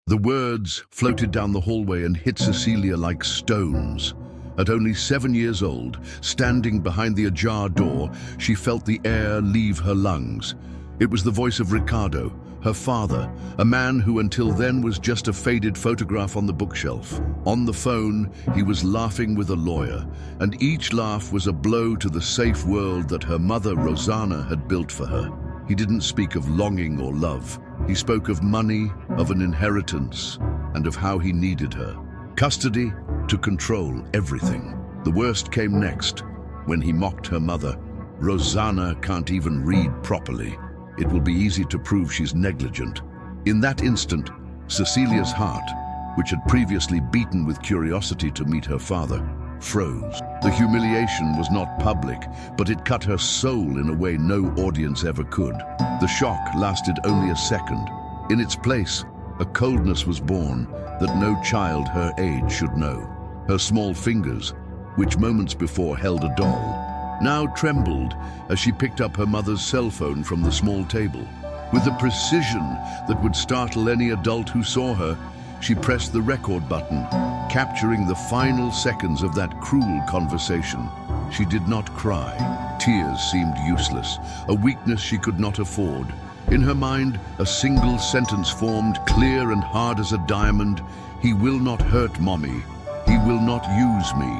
The words floated down the hallway and hit Cecilia like stones. At only 7 years old, standing behind the ajar door, she felt the air leave her lungs. It was the voice of Ricardo, her father, a man who until then was just a faded photograph on the bookshelf. On the phone, he was laughing with a lawyer, and each laugh was a blow to the safe world that her mother, Rosanna, had built for her. He didn't speak of longing or love. He spoke of money, of an inheritance, and of how he needed her. Custody to control everything. The worst came next, when he mocked her mother. Rosanna can't even read properly. It will be easy to prove she's negligent. In that instant, Cecilia's heart, which had previously beaten with curiosity to meet her father, froze. The humiliation was not public, but it cut her soul in a way no audience ever could. The shock lasted only a second. In its place, a coldness was born that no child her age should know. Her small fingers, which moments before held a doll, now trembled as she picked up her mother's cell phone from the small table. With a precision that would startle any adult who saw her, she pressed the record button, capturing the final seconds of that cruel conversation. She did not cry. Tears seemed useless, a weakness she could not afford. In her mind, a single sentence formed, clear and hard as a diamond: "He will not hurt Mommy. He will not use me."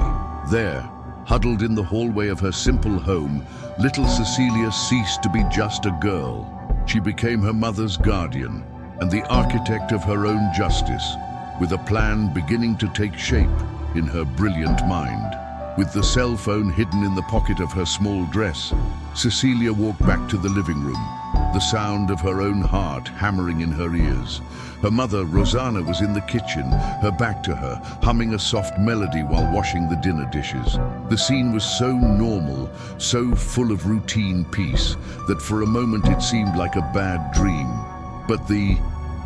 There, huddled in the hallway of her simple home, little Cecilia ceased to be just a girl. She became her mother's guardian and the architect of her own justice, with a plan beginning to take shape in her brilliant mind. With the cell phone hidden in the pocket of her small dress, Cecilia walked back to the living room, the sound of her own heart hammering in her ears. Her mother, Rosanna, was in the kitchen, her back to her, humming a soft melody while washing the dinner dishes. The scene was so normal, so full of routine peace, that for a moment it seemed like a bad dream. But the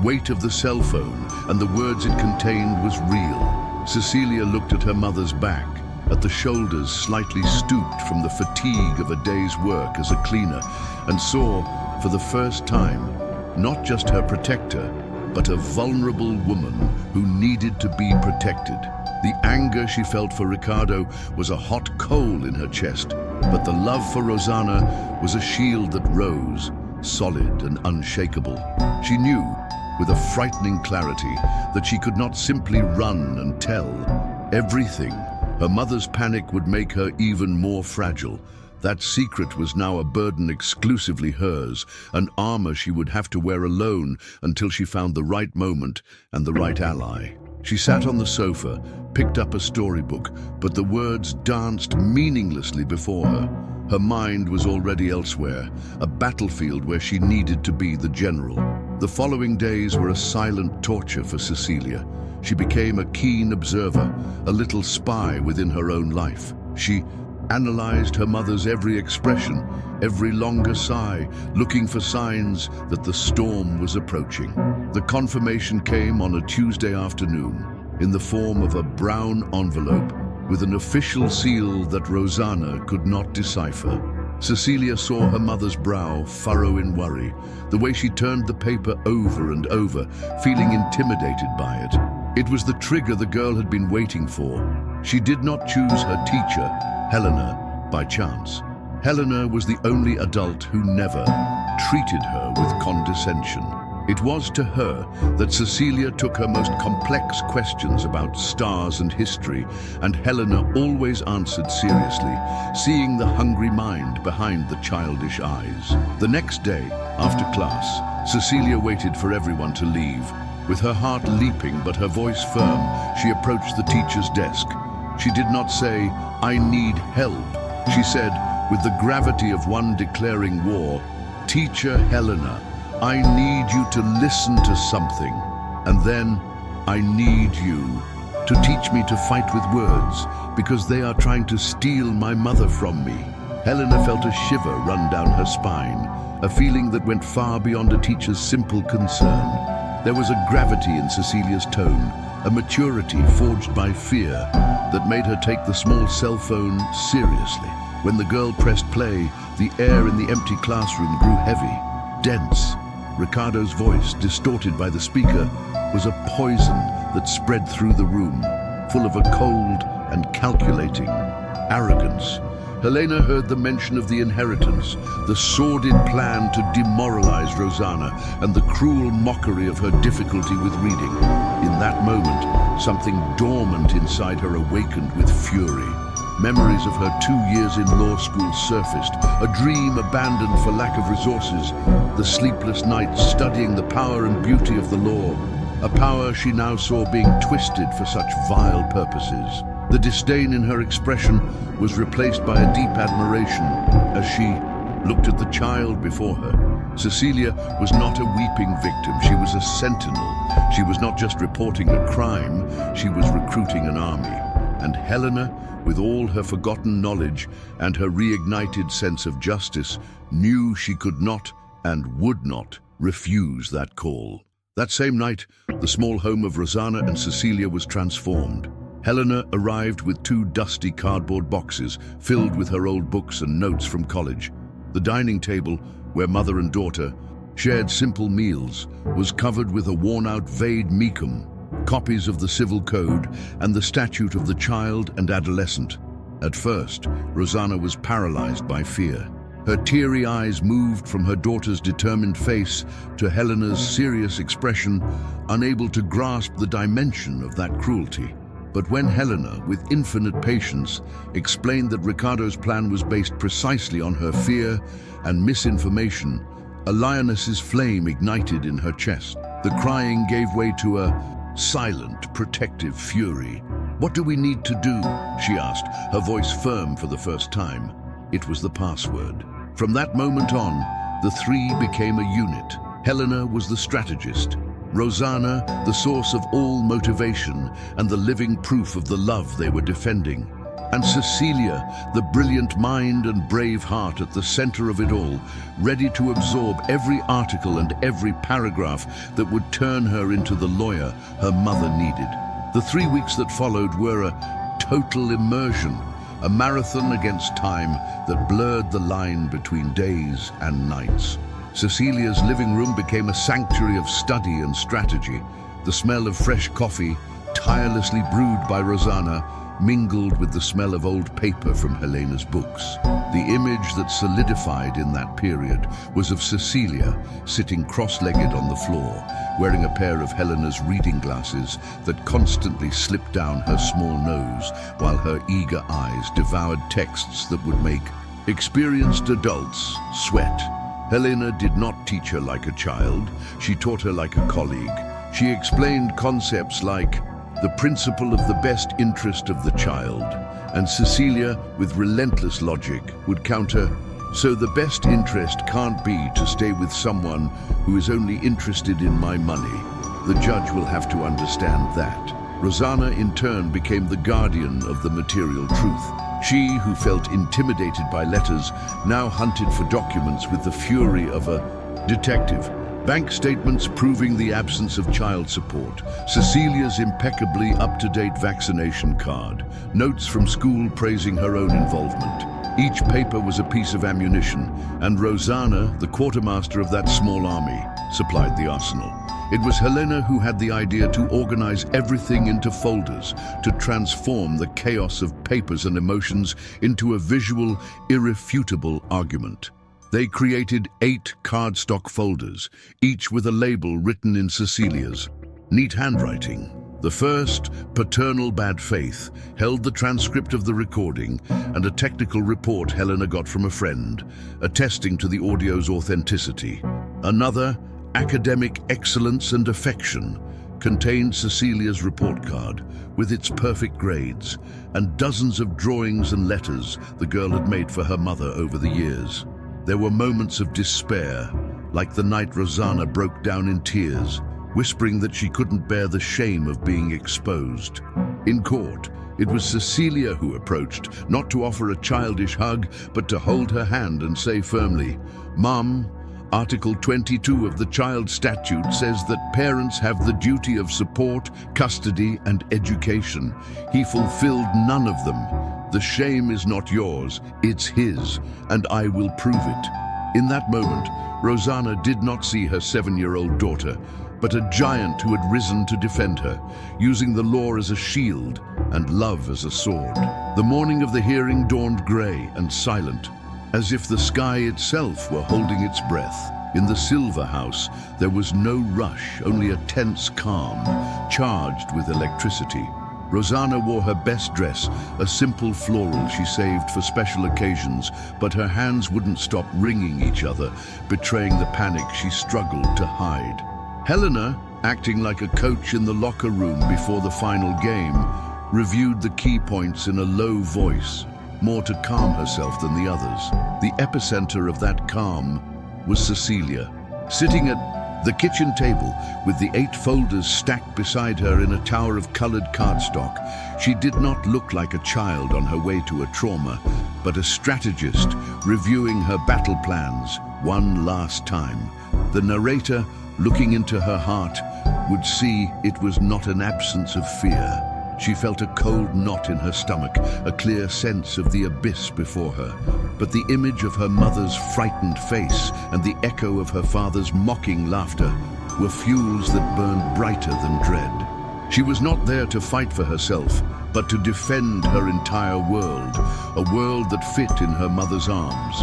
weight of the cell phone and the words it contained was real. Cecilia looked at her mother's back, at the shoulders slightly stooped from the fatigue of a day's work as a cleaner, and saw, for the first time, not just her protector, but a vulnerable woman who needed to be protected. The anger she felt for Ricardo was a hot coal in her chest, but the love for Rosanna was a shield that rose, solid and unshakable. She knew, with a frightening clarity, that she could not simply run and tell everything. Her mother's panic would make her even more fragile. That secret was now a burden exclusively hers, an armor she would have to wear alone until she found the right moment and the right ally. She sat on the sofa, picked up a storybook, but the words danced meaninglessly before her. Her mind was already elsewhere, a battlefield where she needed to be the general. The following days were a silent torture for Cecilia. She became a keen observer, a little spy within her own life. She analyzed her mother's every expression, every longer sigh, looking for signs that the storm was approaching. The confirmation came on a Tuesday afternoon, in the form of a brown envelope with an official seal that Rosanna could not decipher. Cecilia saw her mother's brow furrow in worry, the way she turned the paper over and over, feeling intimidated by it. It was the trigger the girl had been waiting for. She did not choose her teacher, Helena, by chance. Helena was the only adult who never treated her with condescension. It was to her that Cecilia took her most complex questions about stars and history, and Helena always answered seriously, seeing the hungry mind behind the childish eyes. The next day, after class, Cecilia waited for everyone to leave. With her heart leaping but her voice firm, she approached the teacher's desk. She did not say, "I need help." She said, with the gravity of one declaring war, "Teacher Helena, I need you to listen to something, and then I need you to teach me to fight with words, because they are trying to steal my mother from me." Helena felt a shiver run down her spine, a feeling that went far beyond a teacher's simple concern. There was a gravity in Cecilia's tone, a maturity forged by fear that made her take the small cell phone seriously. When the girl pressed play, the air in the empty classroom grew heavy, dense. Ricardo's voice, distorted by the speaker, was a poison that spread through the room, full of a cold and calculating arrogance. Helena heard the mention of the inheritance, the sordid plan to demoralize Rosanna, and the cruel mockery of her difficulty with reading. In that moment, something dormant inside her awakened with fury. Memories of her 2 years in law school surfaced, a dream abandoned for lack of resources, the sleepless nights studying the power and beauty of the law, a power she now saw being twisted for such vile purposes. The disdain in her expression was replaced by a deep admiration as she looked at the child before her. Cecilia was not a weeping victim, she was a sentinel. She was not just reporting a crime, she was recruiting an army. And Helena, with all her forgotten knowledge and her reignited sense of justice, knew she could not and would not refuse that call. That same night, the small home of Rosanna and Cecilia was transformed. Helena arrived with 2 dusty cardboard boxes filled with her old books and notes from college. The dining table, where mother and daughter shared simple meals, was covered with a worn-out vade-mecum, copies of the Civil Code, and the statute of the child and adolescent. At first, Rosanna was paralyzed by fear. Her teary eyes moved from her daughter's determined face to Helena's serious expression, unable to grasp the dimension of that cruelty. But when Helena, with infinite patience, explained that Ricardo's plan was based precisely on her fear and misinformation, a lioness's flame ignited in her chest. The crying gave way to a silent, protective fury. "What do we need to do?" she asked, her voice firm for the first time. It was the password. From that moment on, the 3 became a unit. Helena was the strategist, Rosanna the source of all motivation and the living proof of the love they were defending, and Cecilia, the brilliant mind and brave heart at the center of it all, ready to absorb every article and every paragraph that would turn her into the lawyer her mother needed. The 3 weeks that followed were a total immersion, a marathon against time that blurred the line between days and nights. Cecilia's living room became a sanctuary of study and strategy. The smell of fresh coffee, tirelessly brewed by Rosanna, mingled with the smell of old paper from Helena's books. The image that solidified in that period was of Cecilia sitting cross-legged on the floor, wearing a pair of Helena's reading glasses that constantly slipped down her small nose, while her eager eyes devoured texts that would make experienced adults sweat. Helena did not teach her like a child, she taught her like a colleague. She explained concepts like the principle of the best interest of the child, and Cecilia, with relentless logic, would counter, "So the best interest can't be to stay with someone who is only interested in my money. The judge will have to understand that." Rosanna, in turn, became the guardian of the material truth. She, who felt intimidated by letters, now hunted for documents with the fury of a detective. Bank statements proving the absence of child support, Cecilia's impeccably up-to-date vaccination card, notes from school praising her own involvement. Each paper was a piece of ammunition, and Rosanna, the quartermaster of that small army, supplied the arsenal. It was Helena who had the idea to organize everything into folders, to transform the chaos of papers and emotions into a visual, irrefutable argument. They created 8 cardstock folders, each with a label written in Cecilia's neat handwriting. The first, Paternal Bad Faith, held the transcript of the recording and a technical report Helena got from a friend, attesting to the audio's authenticity. Another, Academic Excellence and Affection, contained Cecilia's report card with its perfect grades and dozens of drawings and letters the girl had made for her mother over the years. There were moments of despair, like the night Rosanna broke down in tears, whispering that she couldn't bear the shame of being exposed. In court, it was Cecilia who approached, not to offer a childish hug, but to hold her hand and say firmly, "Mom, Article 22 of the Child Statute says that parents have the duty of support, custody, and education. He fulfilled none of them. The shame is not yours, it's his, and I will prove it." In that moment, Rosanna did not see her 7-year-old daughter, but a giant who had risen to defend her, using the law as a shield and love as a sword. The morning of the hearing dawned grey and silent, as if the sky itself were holding its breath. In the Silver House, there was no rush, only a tense calm, charged with electricity. Rosanna wore her best dress, a simple floral she saved for special occasions, but her hands wouldn't stop wringing each other, betraying the panic she struggled to hide. Helena, acting like a coach in the locker room before the final game, reviewed the key points in a low voice, more to calm herself than the others. The epicenter of that calm was Cecília, sitting at the kitchen table with the 8 folders stacked beside her in a tower of colored cardstock. She did not look like a child on her way to a trauma, but a strategist reviewing her battle plans one last time. The narrator, looking into her heart, would see it was not an absence of fear. She felt a cold knot in her stomach, a clear sense of the abyss before her. But the image of her mother's frightened face and the echo of her father's mocking laughter were fuels that burned brighter than dread. She was not there to fight for herself, but to defend her entire world, a world that fit in her mother's arms.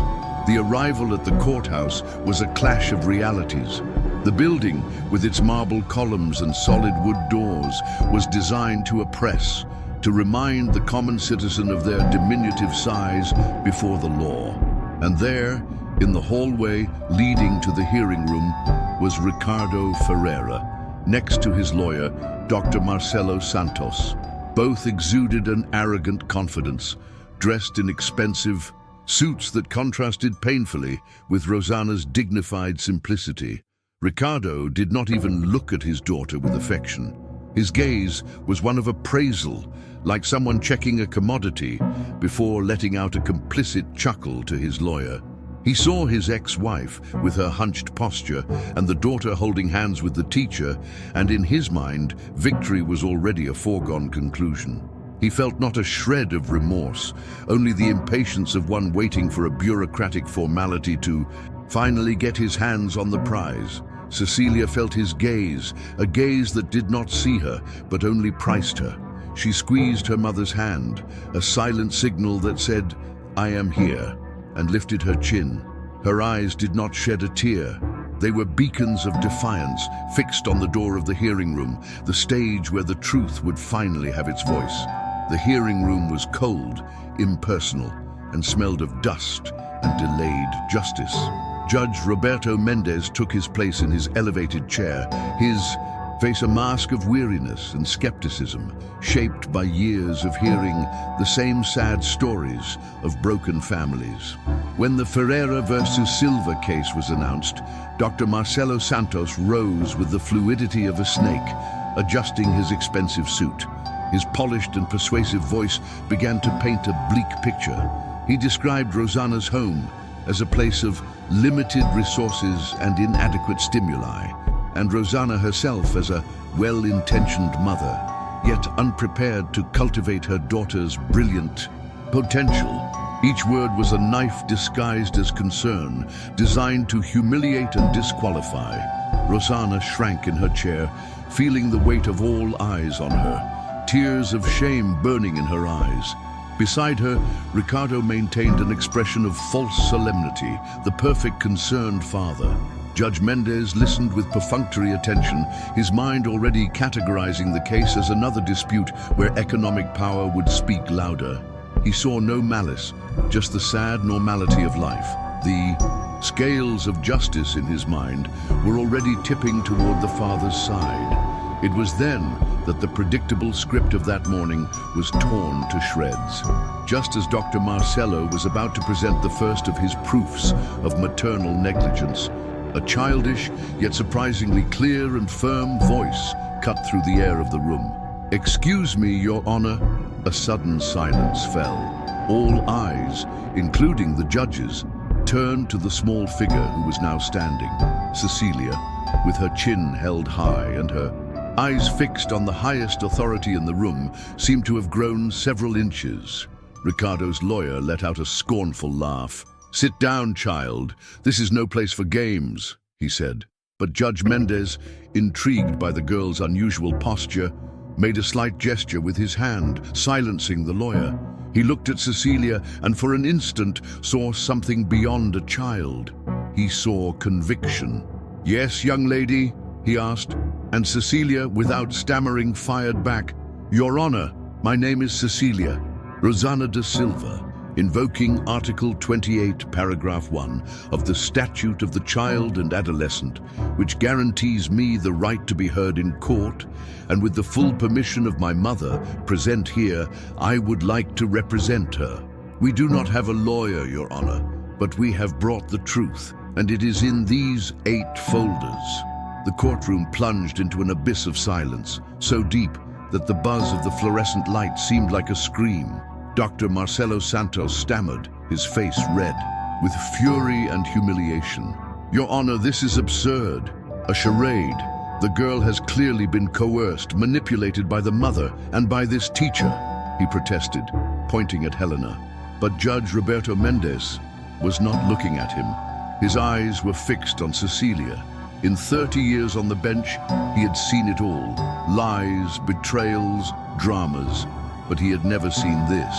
The arrival at the courthouse was a clash of realities. The building, with its marble columns and solid wood doors, was designed to oppress, to remind the common citizen of their diminutive size before the law. And there, in the hallway leading to the hearing room, was Ricardo Ferreira, next to his lawyer, Dr. Marcelo Santos. Both exuded an arrogant confidence, dressed in expensive suits that contrasted painfully with Rosanna's dignified simplicity. Ricardo did not even look at his daughter with affection. His gaze was one of appraisal, like someone checking a commodity before letting out a complicit chuckle to his lawyer. He saw his ex-wife with her hunched posture and the daughter holding hands with the teacher, and in his mind, victory was already a foregone conclusion. He felt not a shred of remorse, only the impatience of one waiting for a bureaucratic formality to finally get his hands on the prize. Cecília felt his gaze, a gaze that did not see her, but only priced her. She squeezed her mother's hand, a silent signal that said, "I am here," and lifted her chin. Her eyes did not shed a tear. They were beacons of defiance, fixed on the door of the hearing room, the stage where the truth would finally have its voice. The hearing room was cold, impersonal, and smelled of dust and delayed justice. Judge Roberto Mendez took his place in his elevated chair, his face a mask of weariness and skepticism, shaped by years of hearing the same sad stories of broken families. When the Ferreira versus Silva case was announced, Dr. Marcelo Santos rose with the fluidity of a snake, adjusting his expensive suit. His polished and persuasive voice began to paint a bleak picture. He described Rosanna's home as a place of limited resources and inadequate stimuli, and Rosanna herself as a well-intentioned mother, yet unprepared to cultivate her daughter's brilliant potential. Each word was a knife disguised as concern, designed to humiliate and disqualify. Rosanna shrank in her chair, feeling the weight of all eyes on her, tears of shame burning in her eyes. Beside her, Ricardo maintained an expression of false solemnity, the perfect concerned father. Judge Mendez listened with perfunctory attention, his mind already categorizing the case as another dispute where economic power would speak louder. He saw no malice, just the sad normality of life. The scales of justice in his mind were already tipping toward the father's side. It was then that the predictable script of that morning was torn to shreds. Just as Dr. Marcelo was about to present the first of his proofs of maternal negligence, a childish yet surprisingly clear and firm voice cut through the air of the room. "Excuse me, Your Honor." A sudden silence fell. All eyes, including the judges, turned to the small figure who was now standing, Cecília, with her chin held high and her eyes fixed on the highest authority in the room, seemed to have grown several inches. Ricardo's lawyer let out a scornful laugh. "Sit down, child. This is no place for games," he said. But Judge Mendez, intrigued by the girl's unusual posture, made a slight gesture with his hand, silencing the lawyer. He looked at Cecília and for an instant saw something beyond a child. He saw conviction. "Yes, young lady?" he asked, and Cecília, without stammering, fired back, "Your Honor, my name is Cecília, Rosanna da Silva, invoking Article 28, Paragraph 1 of the Statute of the Child and Adolescent, which guarantees me the right to be heard in court, and with the full permission of my mother, present here, I would like to represent her. We do not have a lawyer, Your Honor, but we have brought the truth, and it is in these 8 folders." The courtroom plunged into an abyss of silence, so deep that the buzz of the fluorescent light seemed like a scream. Dr. Marcelo Santos stammered, his face red, with fury and humiliation. "Your Honor, this is absurd. A charade. The girl has clearly been coerced, manipulated by the mother and by this teacher," he protested, pointing at Helena. But Judge Roberto Mendez was not looking at him. His eyes were fixed on Cecília. In 30 years on the bench, he had seen it all. Lies, betrayals, dramas. But he had never seen this.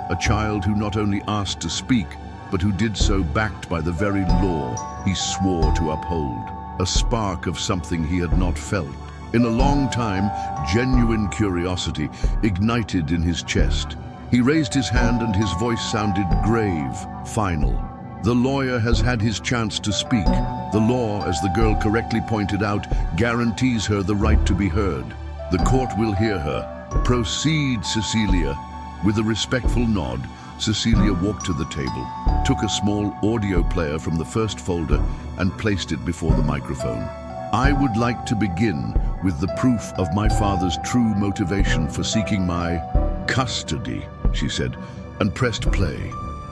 A child who not only asked to speak, but who did so backed by the very law he swore to uphold. A spark of something he had not felt. In a long time, genuine curiosity ignited in his chest. He raised his hand and his voice sounded grave, final. "The lawyer has had his chance to speak. The law, as the girl correctly pointed out, guarantees her the right to be heard. The court will hear her. Proceed, Cecília." With a respectful nod, Cecília walked to the table, took a small audio player from the first folder and placed it before the microphone. "I would like to begin with the proof of my father's true motivation for seeking my custody," she said, and pressed play.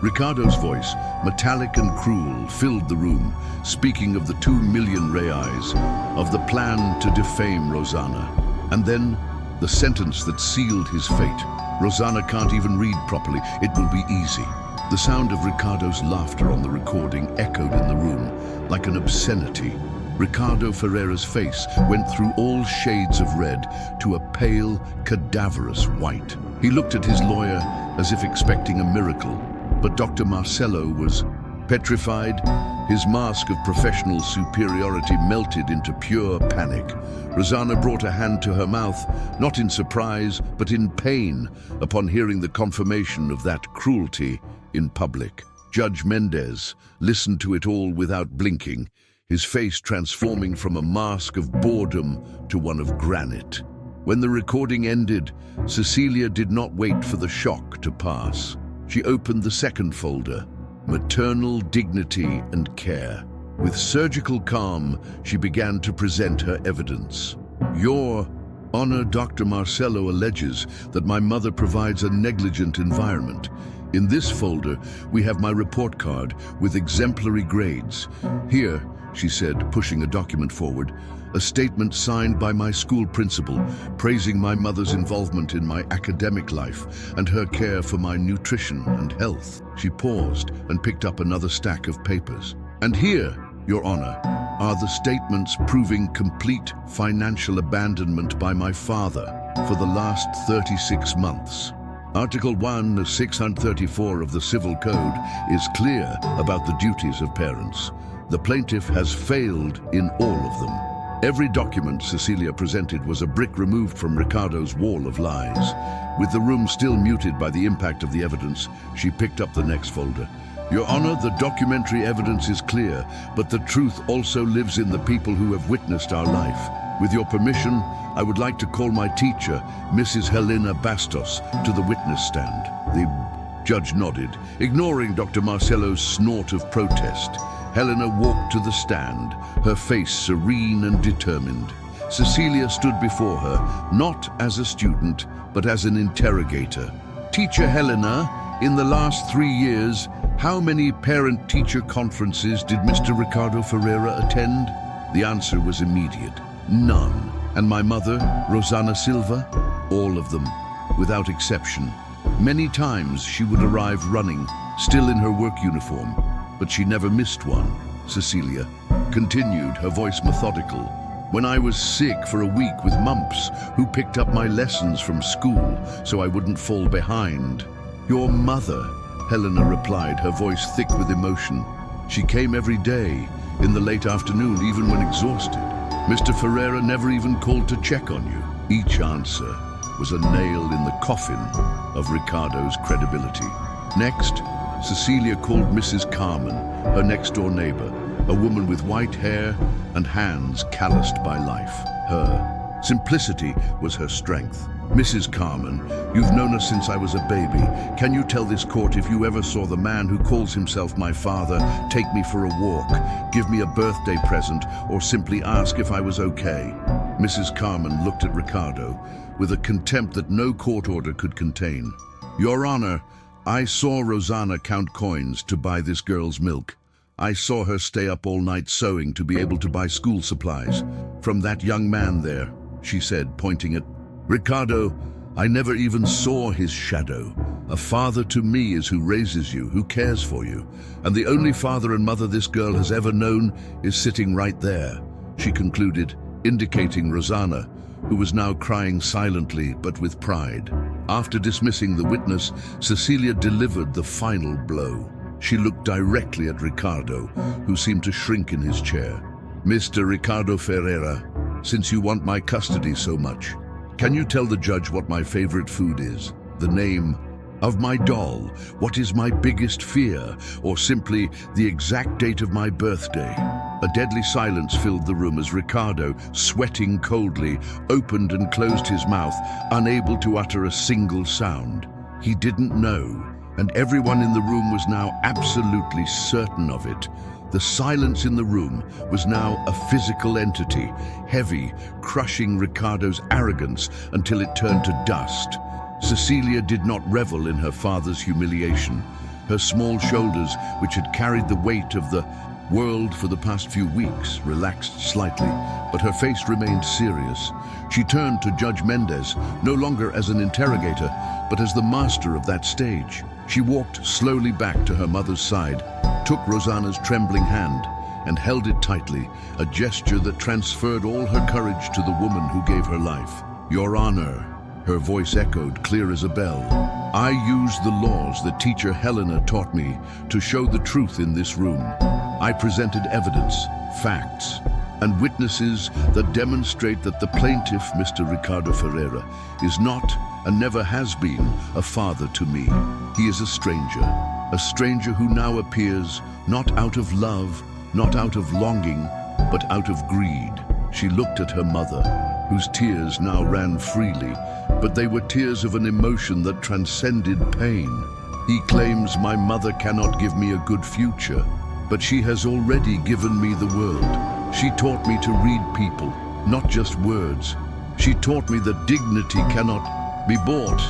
Ricardo's voice, metallic and cruel, filled the room, speaking of the 2 million reais, of the plan to defame Rosanna. And then, the sentence that sealed his fate. "Rosanna can't even read properly. It will be easy." The sound of Ricardo's laughter on the recording echoed in the room like an obscenity. Ricardo Ferreira's face went through all shades of red to a pale, cadaverous white. He looked at his lawyer as if expecting a miracle, but Dr. Marcelo was petrified. His mask of professional superiority melted into pure panic. Rosanna brought a hand to her mouth, not in surprise, but in pain, upon hearing the confirmation of that cruelty in public. Judge Mendez listened to it all without blinking, his face transforming from a mask of boredom to one of granite. When the recording ended, Cecília did not wait for the shock to pass. She opened the second folder, Maternal Dignity and Care. With surgical calm, she began to present her evidence. "Your Honor, Dr. Marcelo alleges that my mother provides a negligent environment. In this folder, we have my report card with exemplary grades. Here," she said, pushing a document forward, "a statement signed by my school principal, praising my mother's involvement in my academic life and her care for my nutrition and health." She paused and picked up another stack of papers. "And here, Your Honor, are the statements proving complete financial abandonment by my father for the last 36 months. Article 1 of 634 of the Civil Code is clear about the duties of parents. The plaintiff has failed in all of them." Every document Cecília presented was a brick removed from Ricardo's wall of lies. With the room still muted by the impact of the evidence, she picked up the next folder. "Your Honor, the documentary evidence is clear, but the truth also lives in the people who have witnessed our life. With your permission, I would like to call my teacher, Mrs. Helena Bastos, to the witness stand." The judge nodded, ignoring Dr. Marcelo's snort of protest. Helena walked to the stand, her face serene and determined. Cecília stood before her, not as a student, but as an interrogator. "Teacher Helena, in the last 3 years, how many parent-teacher conferences did Mr. Ricardo Ferreira attend?" The answer was immediate. "None." "And my mother, Rosanna Silva?" "All of them, without exception. Many times she would arrive running, still in her work uniform, but she never missed one." Cecília, continued, her voice methodical. When I was sick for a week with mumps, who picked up my lessons from school so I wouldn't fall behind? Your mother, Helena replied, her voice thick with emotion. She came every day, in the late afternoon, even when exhausted. Mr. Ferreira never even called to check on you. Each answer was a nail in the coffin of Ricardo's credibility. Next, Cecília called Mrs. Carmen, her next-door neighbor, a woman with white hair and hands calloused by life. Her simplicity was her strength. Mrs. Carmen, you've known us since I was a baby. Can you tell this court if you ever saw the man who calls himself my father take me for a walk, give me a birthday present, or simply ask if I was okay? Mrs. Carmen looked at Ricardo with a contempt that no court order could contain. Your Honor, I saw Rosanna count coins to buy this girl's milk. I saw her stay up all night sewing to be able to buy school supplies. From that young man there, she said, pointing at Ricardo. I never even saw his shadow. A father to me is who raises you, who cares for you. And the only father and mother this girl has ever known is sitting right there, she concluded, indicating Rosanna, who was now crying silently but with pride. After dismissing the witness, Cecília delivered the final blow. She looked directly at Ricardo, who seemed to shrink in his chair. Mr. Ricardo Ferreira, since you want my custody so much, can you tell the judge what my favorite food is? The name of my doll? What is my biggest fear? Or simply the exact date of my birthday? A deadly silence filled the room as Ricardo, sweating coldly, opened and closed his mouth, unable to utter a single sound. He didn't know, and everyone in the room was now absolutely certain of it. The silence in the room was now a physical entity, heavy, crushing Ricardo's arrogance until it turned to dust. Cecília did not revel in her father's humiliation. Her small shoulders, which had carried the weight of the world for the past few weeks, relaxed slightly, but her face remained serious. She turned to Judge Mendez, no longer as an interrogator, but as the master of that stage. She walked slowly back to her mother's side, took Rosanna's trembling hand, and held it tightly, a gesture that transferred all her courage to the woman who gave her life. Your Honor, her voice echoed clear as a bell. I used the laws that teacher Helena taught me to show the truth in this room. I presented evidence, facts, and witnesses that demonstrate that the plaintiff, Mr. Ricardo Ferreira, is not and never has been a father to me. He is a stranger who now appears not out of love, not out of longing, but out of greed. She looked at her mother, whose tears now ran freely, but they were tears of an emotion that transcended pain. He claims my mother cannot give me a good future, but she has already given me the world. She taught me to read people, not just words. She taught me that dignity cannot be bought,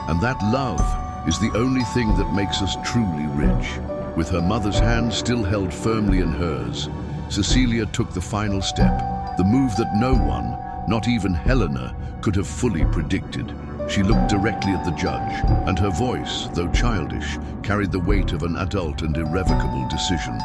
and that love is the only thing that makes us truly rich. With her mother's hand still held firmly in hers, Cecília took the final step, the move that no one, not even Helena, could have fully predicted. She looked directly at the judge, and her voice, though childish, carried the weight of an adult and irrevocable decision.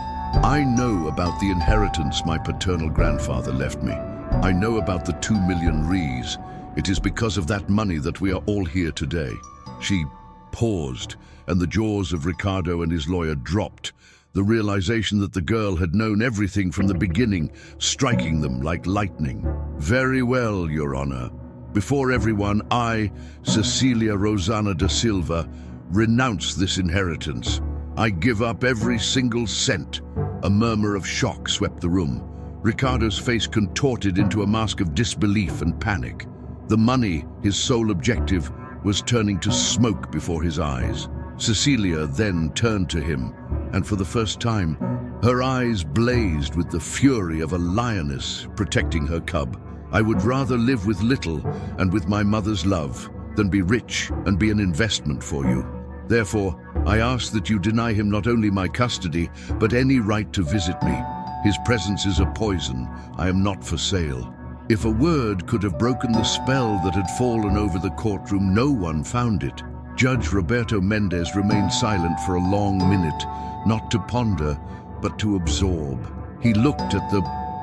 I know about the inheritance my paternal grandfather left me. I know about the 2 million rees. It is because of that money that we are all here today. She paused, and the jaws of Ricardo and his lawyer dropped, the realization that the girl had known everything from the beginning, striking them like lightning. Very well, Your Honor. Before everyone, I, Cecília Rosanna da Silva, renounce this inheritance. I give up every single cent. A murmur of shock swept the room. Ricardo's face contorted into a mask of disbelief and panic. The money, his sole objective, was turning to smoke before his eyes. Cecília then turned to him, and for the first time, her eyes blazed with the fury of a lioness protecting her cub. I would rather live with little and with my mother's love than be rich and be an investment for you. Therefore, I ask that you deny him not only my custody, but any right to visit me. His presence is a poison. I am not for sale. If a word could have broken the spell that had fallen over the courtroom, no one found it. Judge Roberto Mendez remained silent for a long minute, not to ponder, but to absorb. He looked at the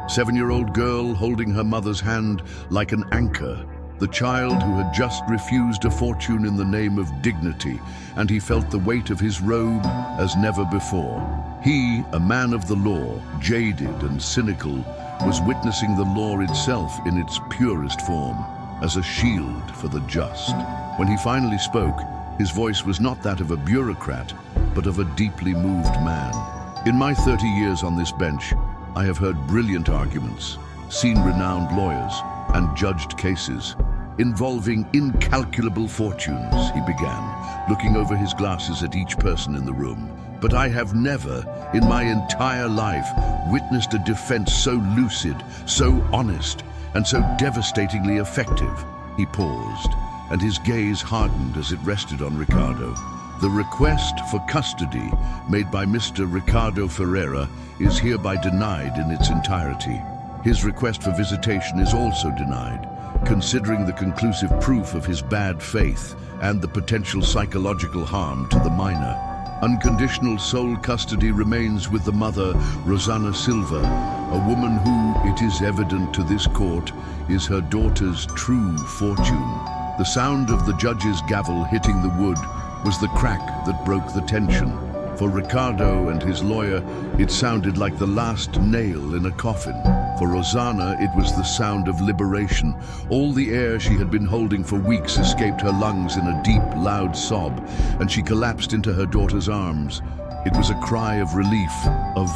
7-year-old girl holding her mother's hand like an anchor, the child who had just refused a fortune in the name of dignity, and he felt the weight of his robe as never before. He, a man of the law, jaded and cynical, was witnessing the law itself in its purest form, as a shield for the just. When he finally spoke, his voice was not that of a bureaucrat, but of a deeply moved man. In my 30 years on this bench, I have heard brilliant arguments, seen renowned lawyers, and judged cases involving incalculable fortunes, he began, looking over his glasses at each person in the room. But I have never, in my entire life, witnessed a defense so lucid, so honest, and so devastatingly effective. He paused, and his gaze hardened as it rested on Ricardo. The request for custody made by Mr. Ricardo Ferreira is hereby denied in its entirety. His request for visitation is also denied, considering the conclusive proof of his bad faith and the potential psychological harm to the minor. Unconditional sole custody remains with the mother, Rosana Silva, a woman who, it is evident to this court, is her daughter's true fortune. The sound of the judge's gavel hitting the wood was the crack that broke the tension. For Ricardo and his lawyer, it sounded like the last nail in a coffin. For Rosana, it was the sound of liberation. All the air she had been holding for weeks escaped her lungs in a deep, loud sob, and she collapsed into her daughter's arms. It was a cry of relief, of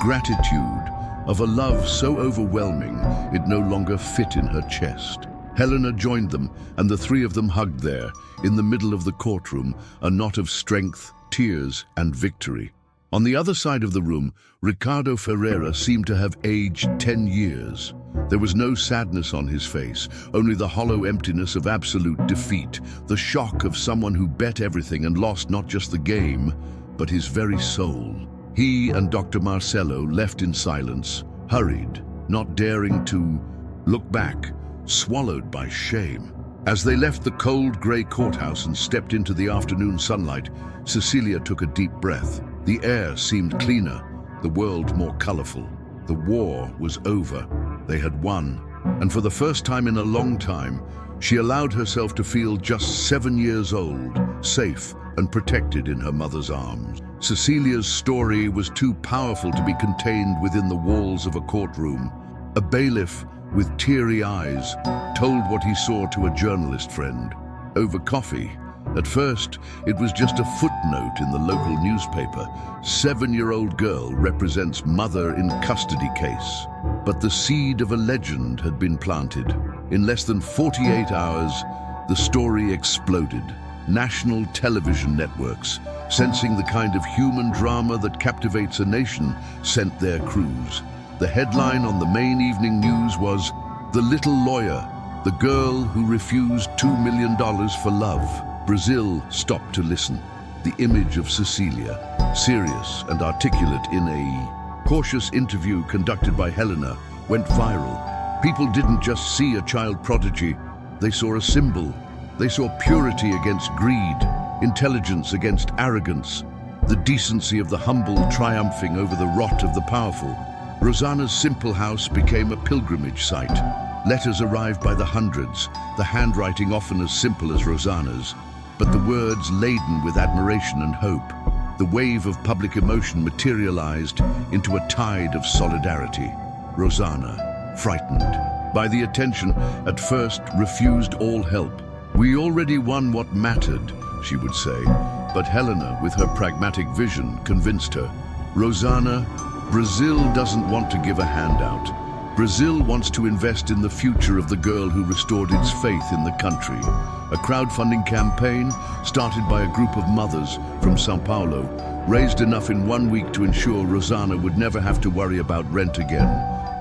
gratitude, of a love so overwhelming it no longer fit in her chest. Helena joined them, and the three of them hugged there, in the middle of the courtroom, a knot of strength, tears, and victory. On the other side of the room, Ricardo Ferreira seemed to have aged 10 years. There was no sadness on his face, only the hollow emptiness of absolute defeat, the shock of someone who bet everything and lost not just the game, but his very soul. He and Dr. Marcelo left in silence, hurried, not daring to look back, swallowed by shame. As they left the cold grey courthouse and stepped into the afternoon sunlight, Cecília took a deep breath. The air seemed cleaner, the world more colourful. The war was over. They had won. And for the first time in a long time, she allowed herself to feel just 7 years old, safe and protected in her mother's arms. Cecília's story was too powerful to be contained within the walls of a courtroom. A bailiff with teary eyes told what he saw to a journalist friend over coffee. At first, it was just a footnote in the local newspaper. 7-year-old girl represents mother in custody case. But the seed of a legend had been planted. In less than 48 hours, the story exploded. National television networks, sensing the kind of human drama that captivates a nation, sent their crews. The headline on the main evening news was, "The Little Lawyer, the girl who refused $2 million for love." Brazil stopped to listen. The image of Cecília, serious and articulate in a cautious interview conducted by Helena, went viral. People didn't just see a child prodigy, they saw a symbol. They saw purity against greed, intelligence against arrogance, the decency of the humble triumphing over the rot of the powerful. Rosana's simple house became a pilgrimage site. Letters arrived by the hundreds, the handwriting often as simple as Rosana's, but the words laden with admiration and hope. The wave of public emotion materialized into a tide of solidarity. Rosana, frightened by the attention, at first refused all help. "We already won what mattered," she would say, but Helena, with her pragmatic vision, convinced her. "Rosana, Brazil doesn't want to give a handout. Brazil wants to invest in the future of the girl who restored its faith in the country." A crowdfunding campaign, started by a group of mothers from São Paulo, raised enough in 1 week to ensure Rosana would never have to worry about rent again.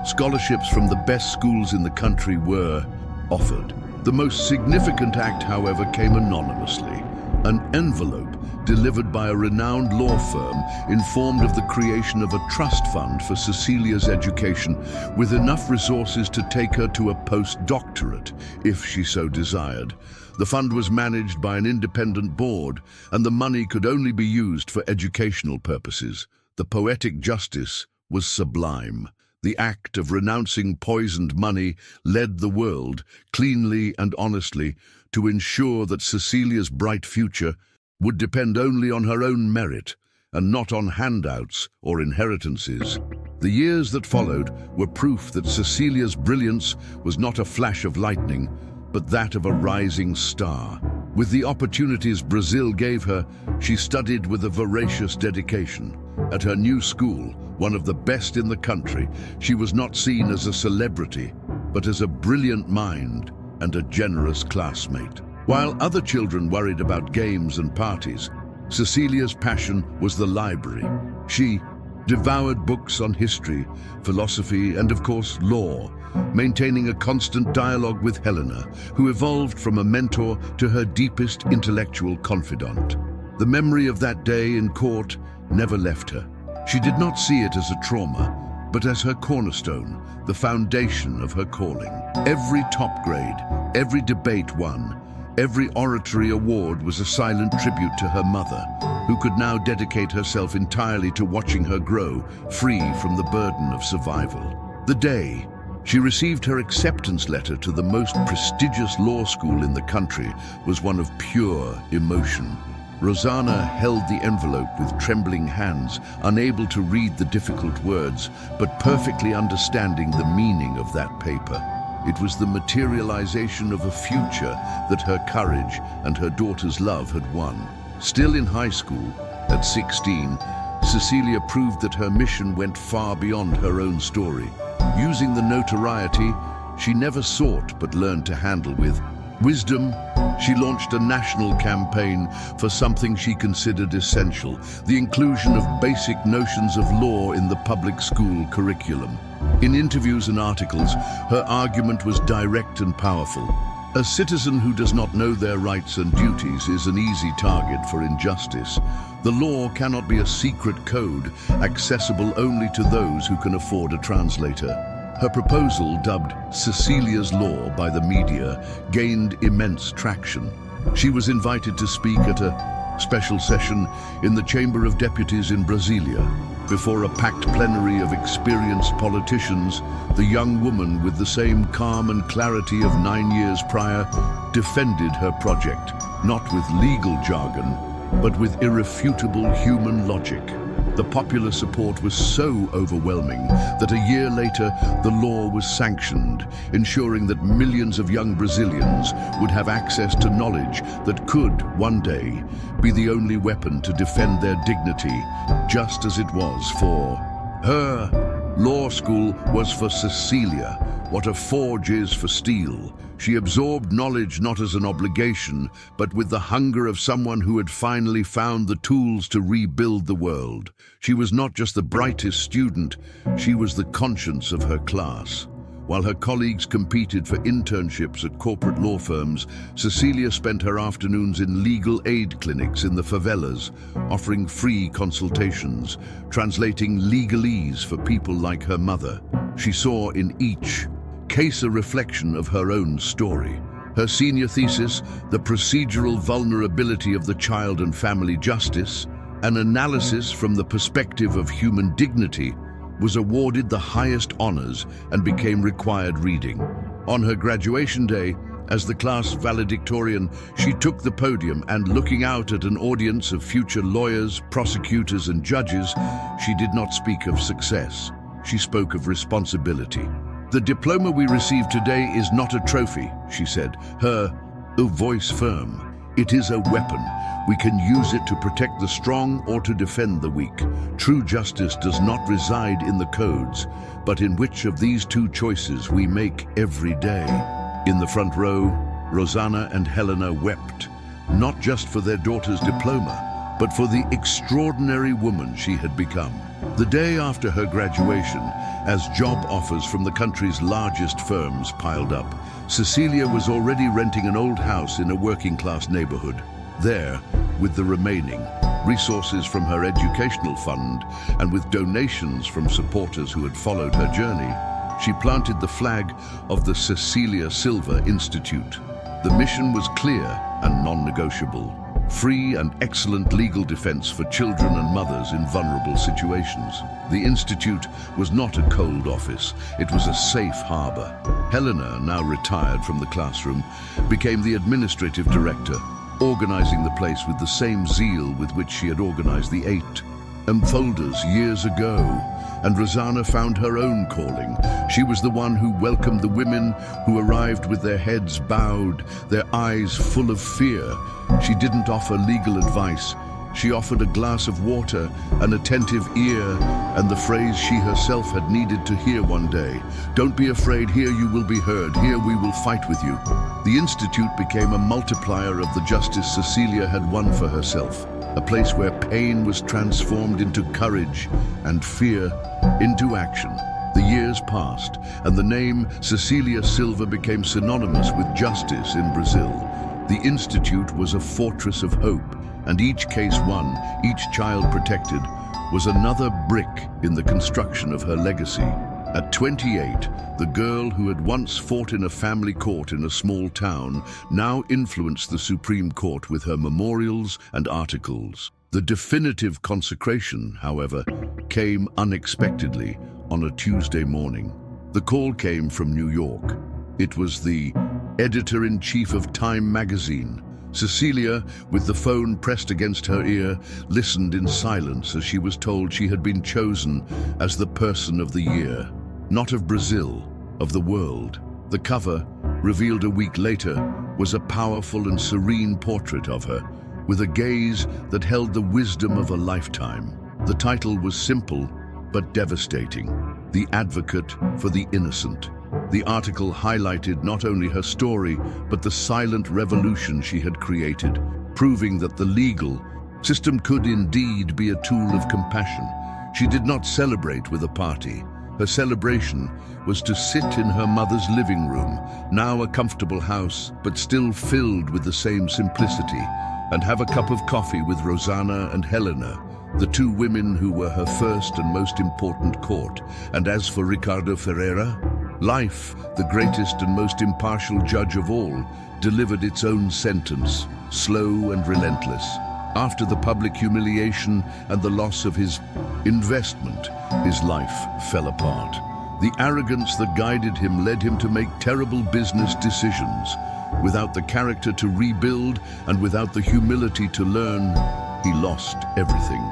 Scholarships from the best schools in the country were offered. The most significant act, however, came anonymously. An envelope delivered by a renowned law firm informed of the creation of a trust fund for Cecília's education, with enough resources to take her to a postdoctorate, if she so desired. The fund was managed by an independent board, and the money could only be used for educational purposes. The poetic justice was sublime. The act of renouncing poisoned money led the world, cleanly and honestly, to ensure that Cecilia's bright future would depend only on her own merit and not on handouts or inheritances. The years that followed were proof that Cecilia's brilliance was not a flash of lightning, but that of a rising star. With the opportunities Brazil gave her, she studied with a voracious dedication. At her new school, one of the best in the country, she was not seen as a celebrity, but as a brilliant mind and a generous classmate. While other children worried about games and parties, Cecilia's passion was the library. She devoured books on history, philosophy, and of course, law, maintaining a constant dialogue with Helena, who evolved from a mentor to her deepest intellectual confidant. The memory of that day in court never left her. She did not see it as a trauma, but as her cornerstone, the foundation of her calling. Every top grade, every debate won, every oratory award was a silent tribute to her mother, who could now dedicate herself entirely to watching her grow, free from the burden of survival. The day she received her acceptance letter to the most prestigious law school in the country was one of pure emotion. Rosanna held the envelope with trembling hands, unable to read the difficult words, but perfectly understanding the meaning of that paper. It was the materialization of a future that her courage and her daughter's love had won. Still in high school, at 16, Cecília proved that her mission went far beyond her own story. Using the notoriety she never sought but learned to handle with wisdom, she launched a national campaign for something she considered essential: the inclusion of basic notions of law in the public school curriculum. In interviews and articles, her argument was direct and powerful. A citizen who does not know their rights and duties is an easy target for injustice. The law cannot be a secret code, accessible only to those who can afford a translator. Her proposal, dubbed Cecília's Law by the media, gained immense traction. She was invited to speak at a special session in the Chamber of Deputies in Brasilia. Before a packed plenary of experienced politicians, the young woman, with the same calm and clarity of 9 years prior, defended her project, not with legal jargon, but with irrefutable human logic. The popular support was so overwhelming that a year later the law was sanctioned, ensuring that millions of young Brazilians would have access to knowledge that could, one day, be the only weapon to defend their dignity, just as it was for her. Law school was for Cecília what a forge is for steel. She absorbed knowledge not as an obligation, but with the hunger of someone who had finally found the tools to rebuild the world. She was not just the brightest student, she was the conscience of her class. While her colleagues competed for internships at corporate law firms, Cecília spent her afternoons in legal aid clinics in the favelas, offering free consultations, translating legalese for people like her mother. She saw in each case a reflection of her own story. Her senior thesis, The Procedural Vulnerability of the Child and Family Justice, an analysis from the perspective of human dignity, was awarded the highest honors and became required reading. On her graduation day, as the class valedictorian, she took the podium and, looking out at an audience of future lawyers, prosecutors, and judges, she did not speak of success. She spoke of responsibility. "The diploma we receive today is not a trophy," she said, her voice firm. "It is a weapon. We can use it to protect the strong or to defend the weak. True justice does not reside in the codes, but in which of these two choices we make every day." In the front row, Rosanna and Helena wept, not just for their daughter's diploma, but for the extraordinary woman she had become. The day after her graduation, as job offers from the country's largest firms piled up, Cecília was already renting an old house in a working-class neighborhood. There, with the remaining resources from her educational fund and with donations from supporters who had followed her journey, she planted the flag of the Cecília Silva Institute. The mission was clear and non-negotiable: free and excellent legal defense for children and mothers in vulnerable situations. The Institute was not a cold office, it was a safe harbor. Helena, now retired from the classroom, became the administrative director, organizing the place with the same zeal with which she had organized the 8 folders years ago. And Rosanna found her own calling. She was the one who welcomed the women who arrived with their heads bowed, their eyes full of fear. She didn't offer legal advice. She offered a glass of water, an attentive ear, and the phrase she herself had needed to hear one day. Don't be afraid, here you will be heard, here we will fight with you. The Institute became a multiplier of the justice Cecília had won for herself, a place where pain was transformed into courage and fear into action. The years passed, and the name Cecília Silva became synonymous with justice in Brazil. The Institute was a fortress of hope, and each case won, each child protected, was another brick in the construction of her legacy. At 28, the girl who had once fought in a family court in a small town now influenced the Supreme Court with her memorials and articles. The definitive consecration, however, came unexpectedly on a Tuesday morning. The call came from New York. It was the editor-in-chief of Time magazine. Cecília, with the phone pressed against her ear, listened in silence as she was told she had been chosen as the person of the year. Not of Brazil, of the world. The cover, revealed a week later, was a powerful and serene portrait of her, with a gaze that held the wisdom of a lifetime. The title was simple, but devastating: The Advocate for the Innocent. The article highlighted not only her story, but the silent revolution she had created, proving that the legal system could indeed be a tool of compassion. She did not celebrate with a party. Her celebration was to sit in her mother's living room, now a comfortable house, but still filled with the same simplicity, and have a cup of coffee with Rosanna and Helena, the 2 women who were her first and most important court. And as for Ricardo Ferreira, life, the greatest and most impartial judge of all, delivered its own sentence, slow and relentless. After the public humiliation and the loss of his investment, his life fell apart. The arrogance that guided him led him to make terrible business decisions. Without the character to rebuild and without the humility to learn, he lost everything.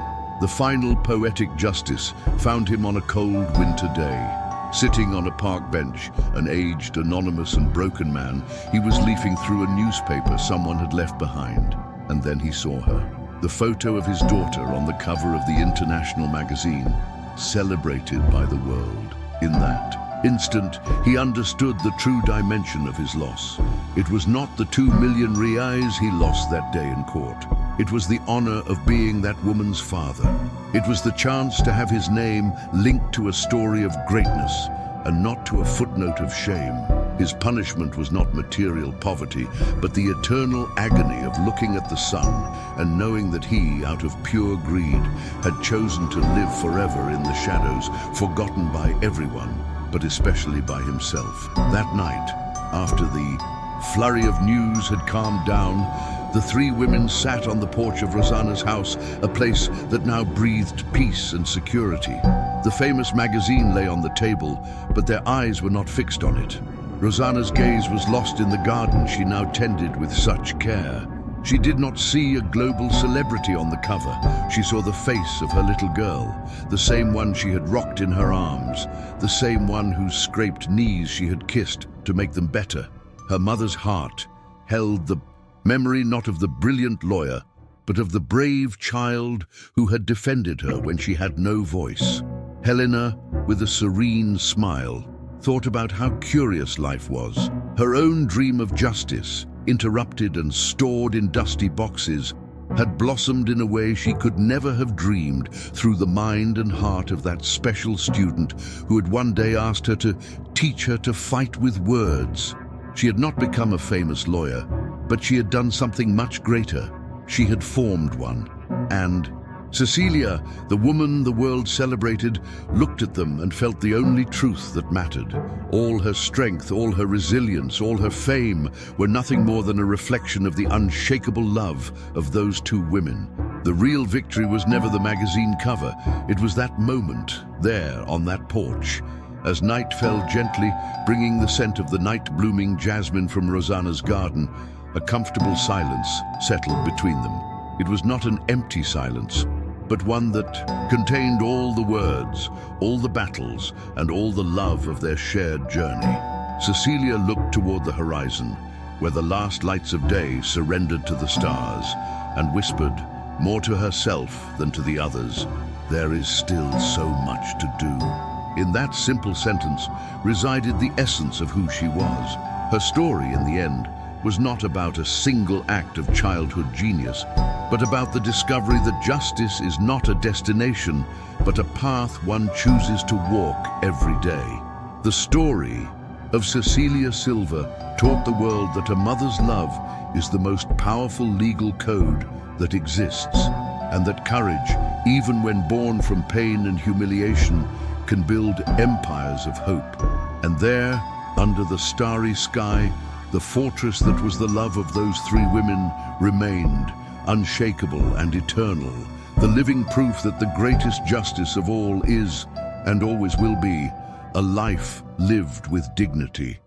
The final poetic justice found him on a cold winter day. Sitting on a park bench, an aged, anonymous and broken man, he was leafing through a newspaper someone had left behind. And then he saw her. The photo of his daughter on the cover of the International magazine, celebrated by the world. In that instant, he understood the true dimension of his loss. It was not the 2 million reais he lost that day in court. It was the honor of being that woman's father. It was the chance to have his name linked to a story of greatness and not to a footnote of shame. His punishment was not material poverty, but the eternal agony of looking at the sun and knowing that he, out of pure greed, had chosen to live forever in the shadows, forgotten by everyone, but especially by himself. That night, after the flurry of news had calmed down, the 3 women sat on the porch of Rosanna's house, a place that now breathed peace and security. The famous magazine lay on the table, but their eyes were not fixed on it. Rosanna's gaze was lost in the garden she now tended with such care. She did not see a global celebrity on the cover. She saw the face of her little girl, the same one she had rocked in her arms, the same one whose scraped knees she had kissed to make them better. Her mother's heart held the memory not of the brilliant lawyer, but of the brave child who had defended her when she had no voice. Helena, with a serene smile, thought about how curious life was. Her own dream of justice, interrupted and stored in dusty boxes, had blossomed in a way she could never have dreamed through the mind and heart of that special student who had one day asked her to teach her to fight with words. She had not become a famous lawyer, but she had done something much greater. She had formed one, and Cecilia, the woman the world celebrated, looked at them and felt the only truth that mattered. All her strength, all her resilience, all her fame were nothing more than a reflection of the unshakable love of those two women. The real victory was never the magazine cover. It was that moment, there on that porch. As night fell gently, bringing the scent of the night-blooming jasmine from Rosanna's garden, a comfortable silence settled between them. It was not an empty silence, but one that contained all the words, all the battles, and all the love of their shared journey. Cecilia looked toward the horizon, where the last lights of day surrendered to the stars, and whispered, more to herself than to the others, "There is still so much to do." In that simple sentence resided the essence of who she was. Her story, in the end, was not about a single act of childhood genius, but about the discovery that justice is not a destination, but a path one chooses to walk every day. The story of Cecilia Silva taught the world that a mother's love is the most powerful legal code that exists, and that courage, even when born from pain and humiliation, can build empires of hope. And there, under the starry sky, the fortress that was the love of those three women remained, unshakable and eternal, the living proof that the greatest justice of all is, and always will be, a life lived with dignity.